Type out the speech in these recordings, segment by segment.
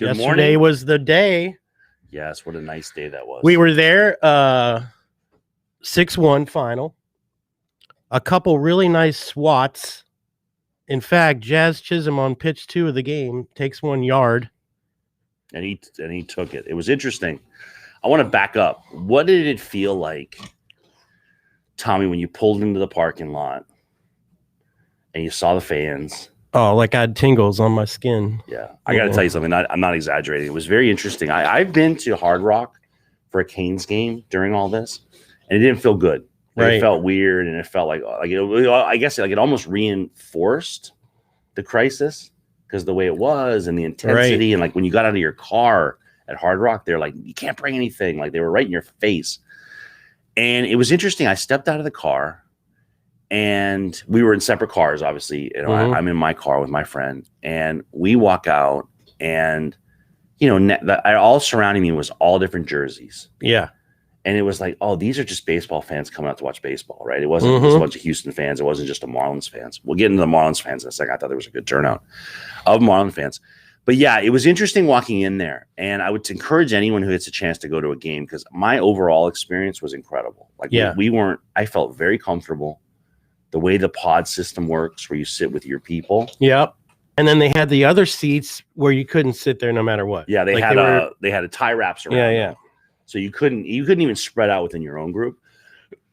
Yesterday was the day. Yes, what a nice day that was. We were there, 6-1 final. A couple really nice swats. In fact, Jazz Chisholm on pitch 2 of the game takes 1 yard. And he took it. It was interesting. I want to back up. What did it feel like, Tommy, when you pulled into the parking lot and you saw the fans? Oh, like I had tingles on my skin. Yeah. I got to tell you something. I'm not exaggerating. It was very interesting. I've been to Hard Rock for a Canes game during all this, and it didn't feel good. Right. It felt weird, and it felt like I guess it almost reinforced the crisis because the way it was and the intensity. And like when you got out of your car at Hard Rock, they're like, you can't bring anything. Like they were right in your face. And it was interesting. I stepped out of the car. And we were in separate cars, obviously. You know, I'm in my car with my friend, and we walk out, and all surrounding me was all different jerseys. Yeah, and it was like, oh, these are just baseball fans coming out to watch baseball, right? It wasn't just a bunch of Houston fans. It wasn't just a Marlins fans. We'll get into the Marlins fans in a second. I thought there was a good turnout of Marlins fans, but yeah, it was interesting walking in there. And I would encourage anyone who gets a chance to go to a game because my overall experience was incredible. Like, I felt very comfortable. The way the pod system works, where you sit with your people. Yep. And then they had the other seats where you couldn't sit there no matter what. Yeah, they had a tie wraps around. Yeah. Them. So you couldn't even spread out within your own group.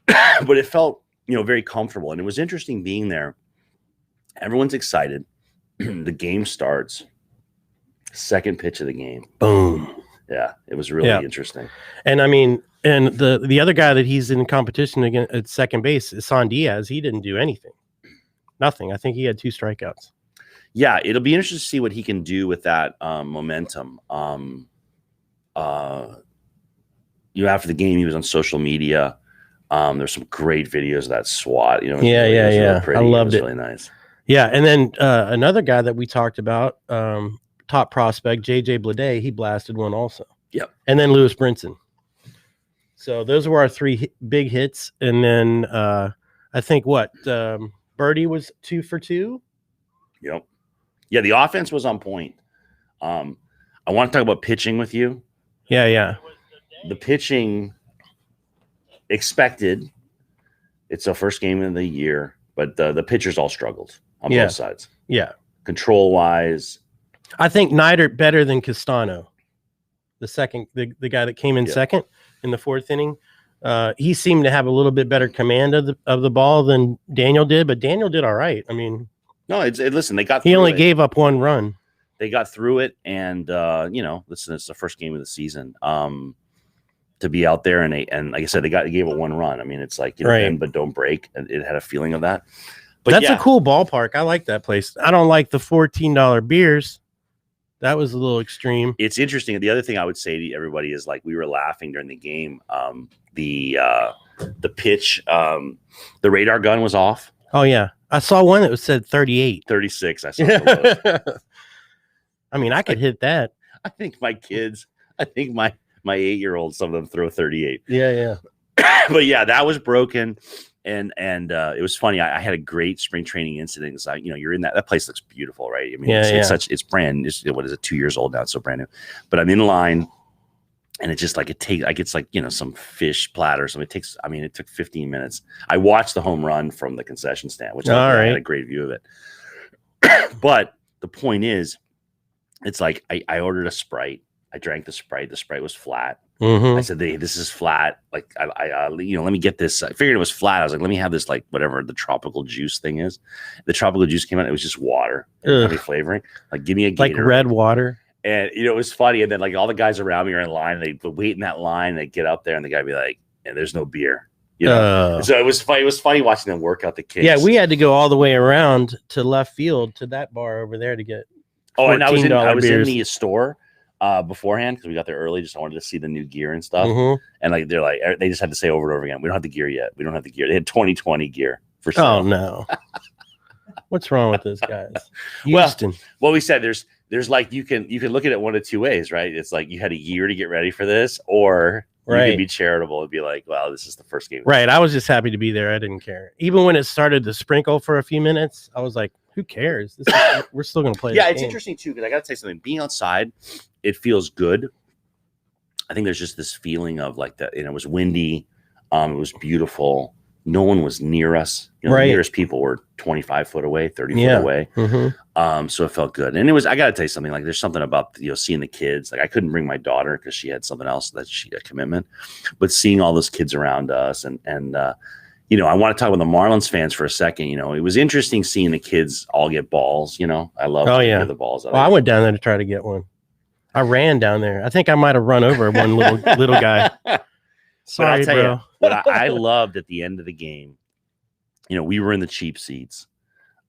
But it felt, very comfortable. And it was interesting being there. Everyone's excited. The game starts. Second pitch of the game. Boom. Yeah, it was really interesting. And I mean, and the other guy that he's in competition against at second base is San Diaz. He didn't do anything. Nothing. I think he had 2 strikeouts. Yeah, it'll be interesting to see what he can do with that momentum. After the game, he was on social media. There's some great videos of that SWAT. Yeah. Really I loved it. Really nice. Yeah, and then another guy that we talked about, top prospect, J.J. Bleday, he blasted one also. Yep. And then Lewis Brinson. So those were our 3 big hits. And then I think Birdie was 2 for 2. Yep. Yeah, the offense was on point. I want to talk about pitching with you. Yeah. The pitching expected. It's the first game of the year, but the pitchers all struggled on both sides. Yeah. Control-wise. I think Neidert better than Castano. The guy that came in second in the 4th inning. He seemed to have a little bit better command of the ball than Daniel did, but Daniel did all right. I mean, no, listen, they got. He only gave up 1 run. They got through it, and listen, it's the first game of the season. To be out there and like I said, they gave it 1 run. I mean, it's like bend but don't break. And it had a feeling of that. But that's a cool ballpark. I like that place. I don't like the $14 beers. That was a little extreme. It's interesting. The other thing I would say to everybody is like we were laughing during the game. The pitch, the radar gun was off. Oh yeah, I saw one that said 38, 36. I saw. I mean, I could hit that. I think my 8-year-olds, some of them throw 38. Yeah. But yeah, that was broken. And it was funny. I had a great spring training incident. It's like, you're in that place looks beautiful, right? I mean, it's brand. What is it? 2 years old now. It's so brand new. But I'm in line, and it's just like it gets like some fish platter. So it took 15 minutes. I watched the home run from the concession stand, which I had a great view of it. But the point is, it's like I ordered a Sprite. I drank the Sprite. The Sprite was flat. I said, "Hey, this is flat. Like, let me get this." I figured it was flat. I was like, "Let me have this, like, whatever the tropical juice thing is." The tropical juice came out. It was just water, any flavoring. Like, give me a Gatorade. Like red water. And it was funny. And then like all the guys around me are in line. They wait in that line. They get up there, and the guy be like, "And there's no beer." So it was funny. It was funny watching them work out the kinks. Yeah, we had to go all the way around to left field to that bar over there to get. Oh, and I was in the store beforehand because we got there early. Just wanted to see the new gear and stuff. And like they just had to say over and over again, "We don't have the gear yet. We don't have the gear." They had 2020 gear for sale. Oh no! What's wrong with those guys? Houston. Well, we said there's like you can look at it one of 2 ways, right? It's like you had a year to get ready for this, or You could be charitable and be like, "Well, this is the first game." Right. I was just happy to be there. I didn't care. Even when it started to sprinkle for a few minutes, I was like, "Who cares? We're still going to play." Yeah, it's interesting too because I got to tell you something. Being outside, it feels good. I think there's just this feeling of like that. It was windy. It was beautiful. No one was near us. The nearest people were 25 foot away, 30 foot away. Mm-hmm. So it felt good. And I got to tell you something, like there's something about, seeing the kids. Like I couldn't bring my daughter because she had something else that she had a commitment, but seeing all those kids around us and I want to talk about the Marlins fans for a second. It was interesting seeing the kids all get balls. I love the balls. Well, I went down there to try to get one. I ran down there. I think I might have run over one little guy. Sorry, but I'll tell bro. you, what I loved at the end of the game, we were in the cheap seats.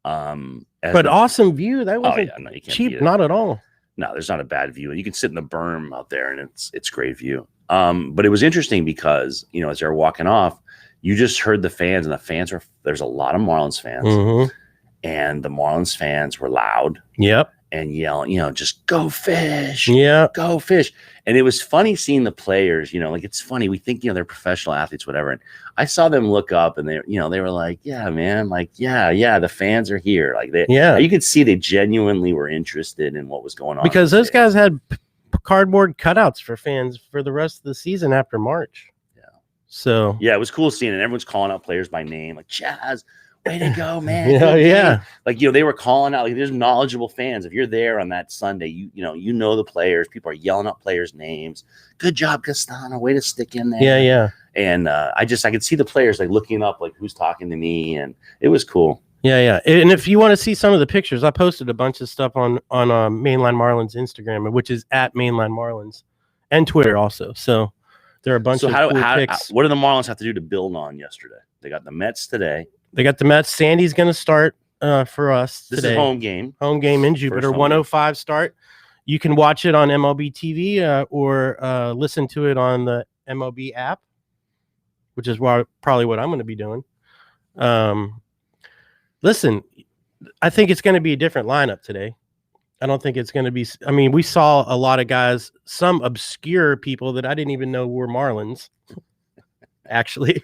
But awesome view. That wasn't you can't cheap, not at all. No, there's not a bad view. You can sit in the berm out there, and it's great view. But it was interesting because as they're walking off, you just heard the fans, and there's a lot of Marlins fans, and the Marlins fans were loud. Yep. And yelling, just go fish. Yeah. Go fish. And it was funny seeing the players, like it's funny. We think, they're professional athletes, whatever. And I saw them look up and they were like, yeah, man, like, yeah, the fans are here. Like you could see they genuinely were interested in what was going on. Because those guys had cardboard cutouts for fans for the rest of the season after March. Yeah. So, yeah, it was cool seeing it. Everyone's calling out players by name, like Chaz. Way to go, man. Yeah. Like, they were calling out, like, there's knowledgeable fans. If you're there on that Sunday, you know the players. People are yelling out players' names. Good job, Castano. Way to stick in there. Yeah. And I could see the players like looking up, like, who's talking to me. And it was cool. Yeah. And if you want to see some of the pictures, I posted a bunch of stuff on Mainline Marlins Instagram, which is at Mainline Marlins, and Twitter also. So there are a bunch of cool pics. What do the Marlins have to do to build on yesterday? They got the Mets today. They got the Mets. Sandy's going to start for us today. This is home game. Home game in Jupiter. 1:05 start. You can watch it on MLB TV or listen to it on the MLB app, which is probably what I'm going to be doing. Listen, I think it's going to be a different lineup today. I don't think it's going to be. I mean, we saw a lot of guys, some obscure people that I didn't even know were Marlins, actually.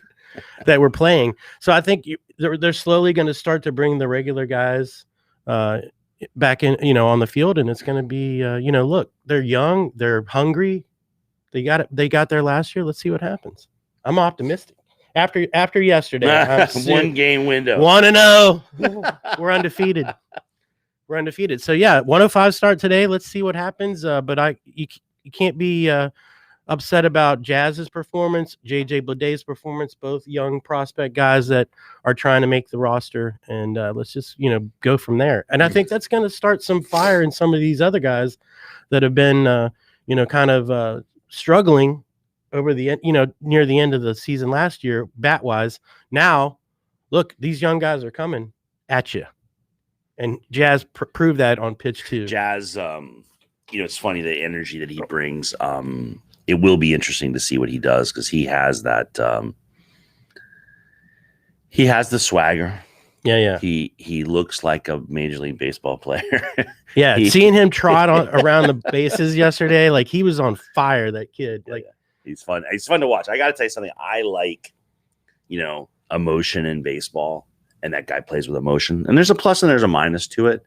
That were playing. So I think they're slowly going to start to bring the regular guys back in, on the field, and it's going to be, look, they're young, they're hungry, they got there last year. Let's see what happens. I'm optimistic. After yesterday, 1 game window, 1-0, we're undefeated. We're undefeated. So yeah, 1:05 start today. Let's see what happens. But you can't be upset about Jazz's performance, JJ Bleday's performance, both young prospect guys that are trying to make the roster, and let's just go from there. And I think that's going to start some fire in some of these other guys that have been kind of struggling over the near the end of the season last year bat wise. Now look, these young guys are coming at you, and Jazz proved that on pitch 2. Jazz, it's funny the energy that he brings. It will be interesting to see what he does because he has that. He has the swagger. Yeah. He looks like a Major League Baseball player. Yeah, seeing him trot around the bases yesterday, like he was on fire. That kid, like he's fun. He's fun to watch. I got to tell you something. I like, emotion in baseball, and that guy plays with emotion. And there's a plus and there's a minus to it.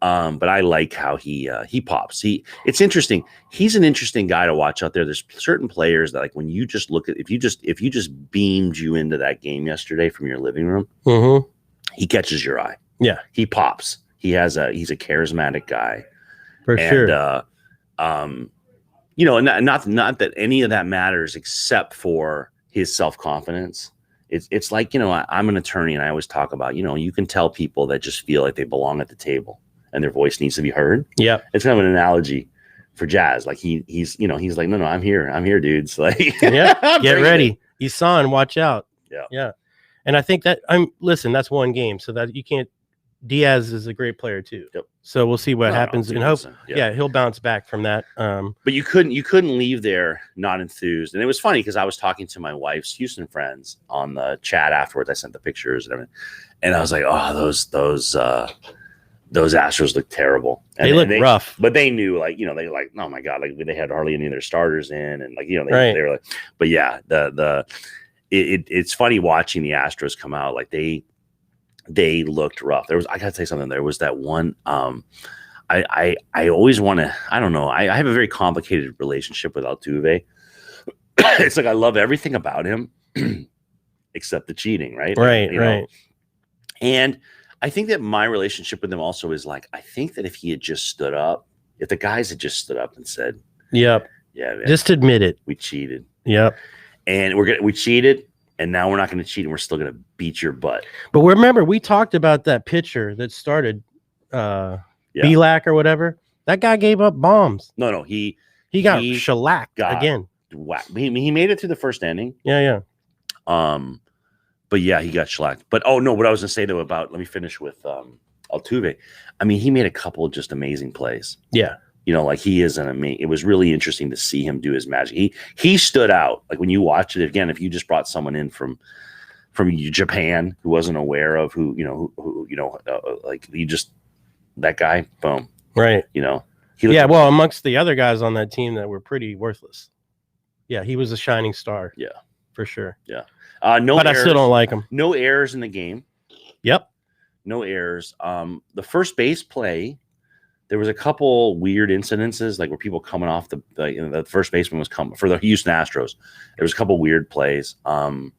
But I like how he pops. It's interesting. He's an interesting guy to watch out there. There's certain players that, like, when you just look at, if you just beamed you into that game yesterday from your living room, he catches your eye. Yeah, he pops. He's a charismatic guy for sure. And not that any of that matters except for his self-confidence. It's like, I'm an attorney, and I always talk about, you can tell people that just feel like they belong at the table and their voice needs to be heard. Yeah. It's kind of an analogy for Jazz. Like he's like, no, I'm here, dudes. Like, yeah, get ready. He's on, watch out. Yeah. And I think that that's one game. So that you can't, Diaz is a great player too. Yep. So we'll see what happens and hope. Yeah, he'll bounce back from that. But you couldn't leave there not enthused. And it was funny because I was talking to my wife's Houston friends on the chat afterwards. I sent the pictures and everything. And I was like, oh, those Astros look terrible. And they look rough, but they knew, like, you know, they like, oh my God, like they had hardly any of their starters in, and like, you know, right. they were like, but yeah, it's funny watching the Astros come out. Like they looked rough. I gotta say something. There was that one. I always want to. I don't know. I have a very complicated relationship with Altuve. It's like I love everything about him, except the cheating. Right. Right. You know? And I think that my relationship with him also is like, I think that if he had just stood up, if the guys had just stood up and said, "Yep, yeah, man, just admit it, we cheated." Yep, and we cheated, and now we're not going to cheat, and we're still going to beat your butt. But remember, we talked about that pitcher that started, Belak or whatever. That guy gave up bombs. No, he got shellacked again. Whacked. He made it through the first inning. Yeah. But yeah, he got shellacked. But what I was gonna say though let me finish with Altuve. I mean, he made a couple of just amazing plays. Yeah. You know, like he is it was really interesting to see him do his magic. He stood out. Like when you watch it again, if you just brought someone in from Japan who wasn't aware of like you just, that guy, boom. Right. You know, well, amongst the other guys on that team that were pretty worthless. Yeah, he was a shining star. Yeah. For sure. Yeah. But I still don't like him. No errors in the game. Yep. No errors. The first base play, there was a couple weird incidences, like where people coming off the first baseman was coming for the Houston Astros. There was a couple weird plays. I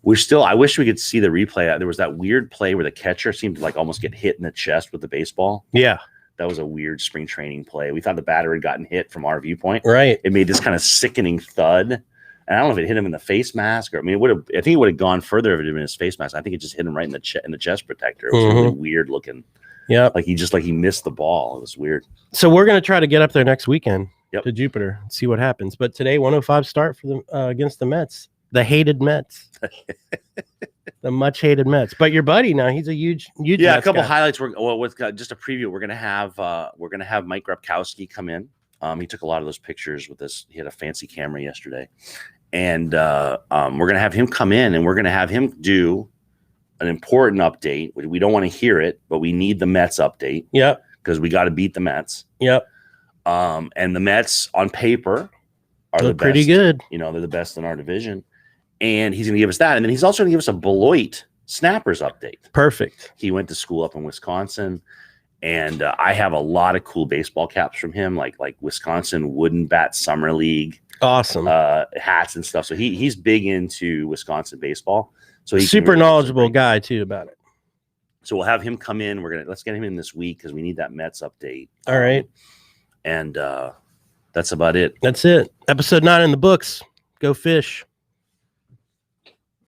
wish we could see the replay. There was that weird play where the catcher seemed to like almost get hit in the chest with the baseball. Yeah. That was a weird spring training play. We thought the batter had gotten hit from our viewpoint. Right. It made this kind of sickening thud. And I don't know if it hit him in the face mask I think it would have gone further if it had been his face mask. I think it just hit him right in the chest protector. It was really weird looking. Yeah. Like he missed the ball. It was weird. So we're going to try to get up there next weekend to Jupiter and see what happens. But today, 105 start for the against the Mets, the hated Mets, the much hated Mets. But your buddy now, he's a huge Mets a couple guy. Highlights. With just a preview, we're going to have Mike Grabkowski come in. He took a lot of those pictures with this. He had a fancy camera yesterday. And we're going to have him come in, and we're going to have him do an important update. We don't want to hear it, but we need the Mets update. Yep. Because we got to beat the Mets. Yep. And the Mets on paper are the best. Pretty good. You know, they're the best in our division. And he's going to give us that. And then he's also going to give us a Beloit Snappers update. Perfect. He went to school up in Wisconsin. And I have a lot of cool baseball caps from him, like Wisconsin Wooden Bat Summer League. Awesome. Hats and stuff. So he's big into Wisconsin baseball. So he's super knowledgeable guy too about it. So we'll have him come in. Let's get him in this week because we need that Mets update. All right. And that's about it. That's it. Episode 9 in the books. Go Fish.